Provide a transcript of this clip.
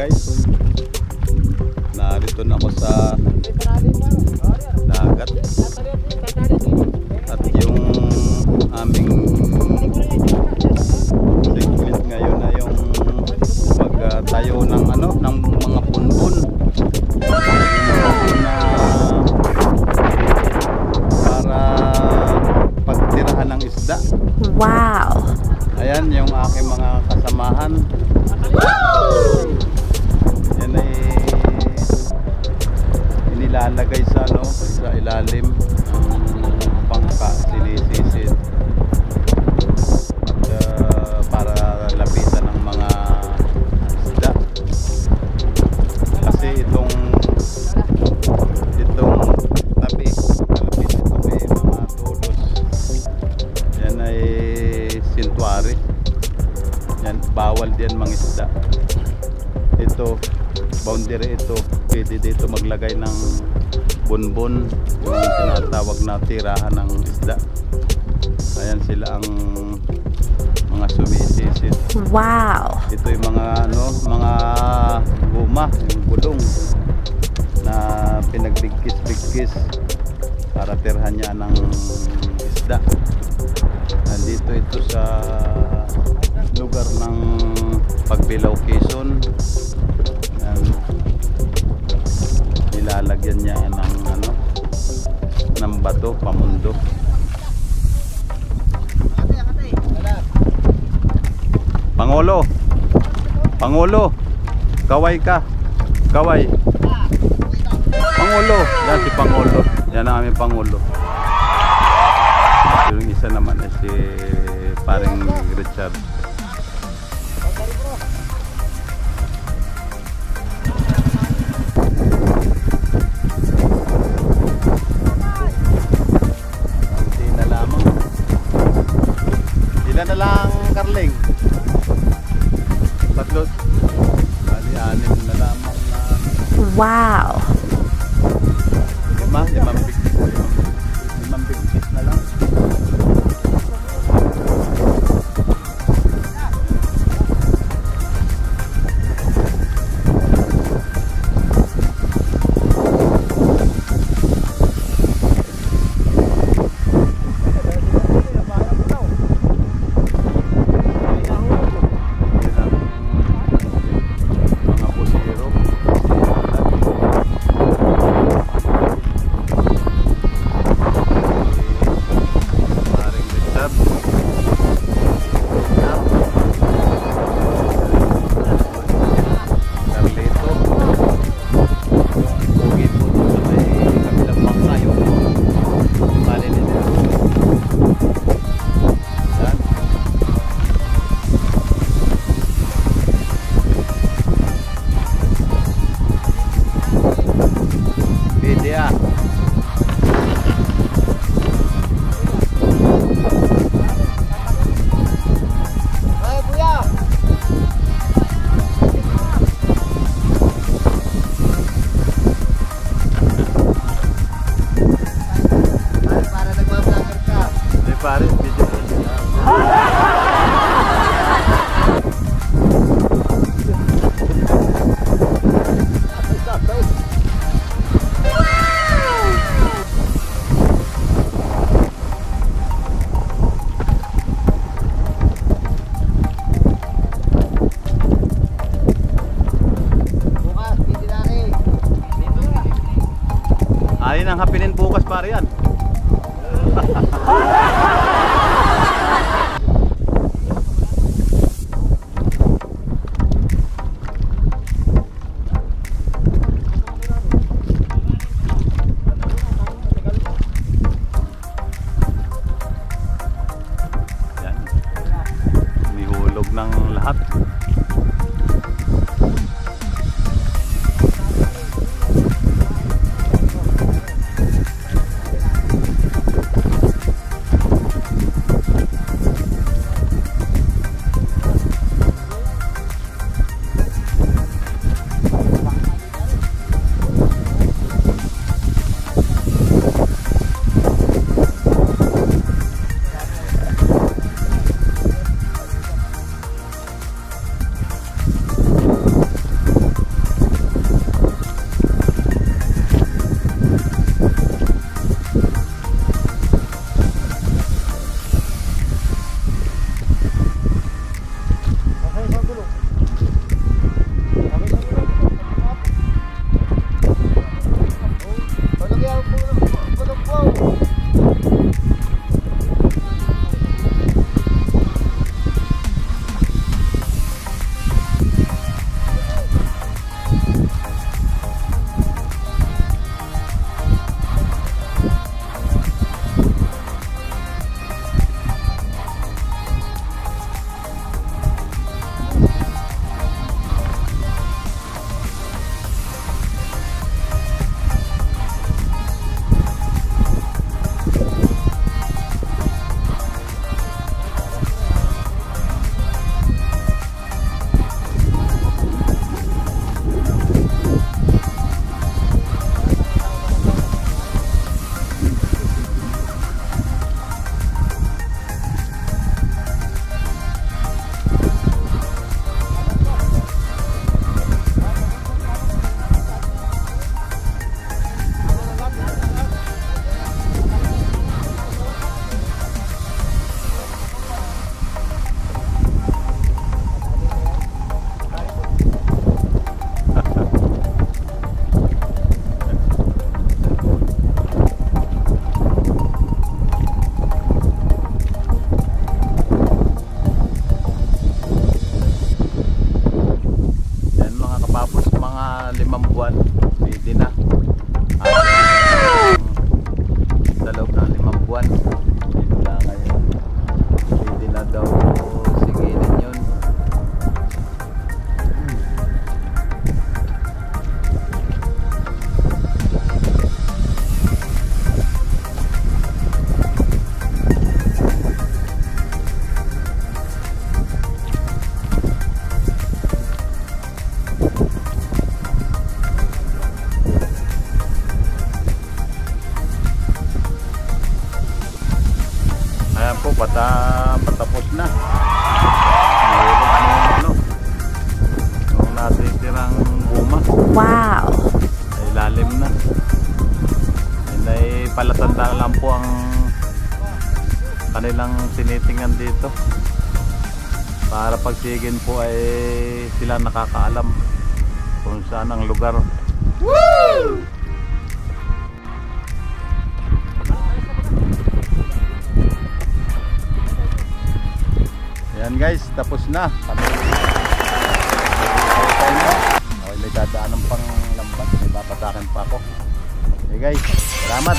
guys, narito na ako sa dagat at yung aming segment ngayon na yung pagtayo ng ng mga punpun na para pagtirahan ng isda. Wow! Ayan yung aking mga kasamahan. Yan ay inilalagay sa sa ilalim ng bangka, sinisisid at para lapitan ng mga isda. Kasi itong tabi, malapit ito may mga tulos. Yan ay sintuari. Yan, bawal diyan mga isda. Ito, boundary ito. Pwede dito maglagay ng bunbun, yung tinatawag na tirahan ng isda. Ayan sila ang mga sumisisid. Wow! Ito yung mga mga guma, yung gulong na pinagbigkis-bigkis para tirahan niya ng isda. Nandito ito sa lugar ng Pagbilao, Quezon. Nilalagyan niya ng bato, pamundo. Pangulo, kaway ka, kaway. Pangulo, yan si Pangulo, yan ang aming Pangulo. Yung isa naman ay si paring Richard. Ilan na lang, Carling? Tatlo. Bali, 6 na lamang na. Wow! Limang bigkis na lang. Alin ang hapinin bukas pare yan. Yan. Nihulog ng lahat. patapos na. Nahulog yung natitirang guma. Wow. Ay lalim na. Ay palatanda lang po ang kanilang tinitingnan dito. Para pagsigin po ay sila nakakaalam kung saan ang lugar. Woo! Ayan guys, tapos na. Okay, may dadaanan pang lambat. May papatakan pa ako. Okay guys, salamat.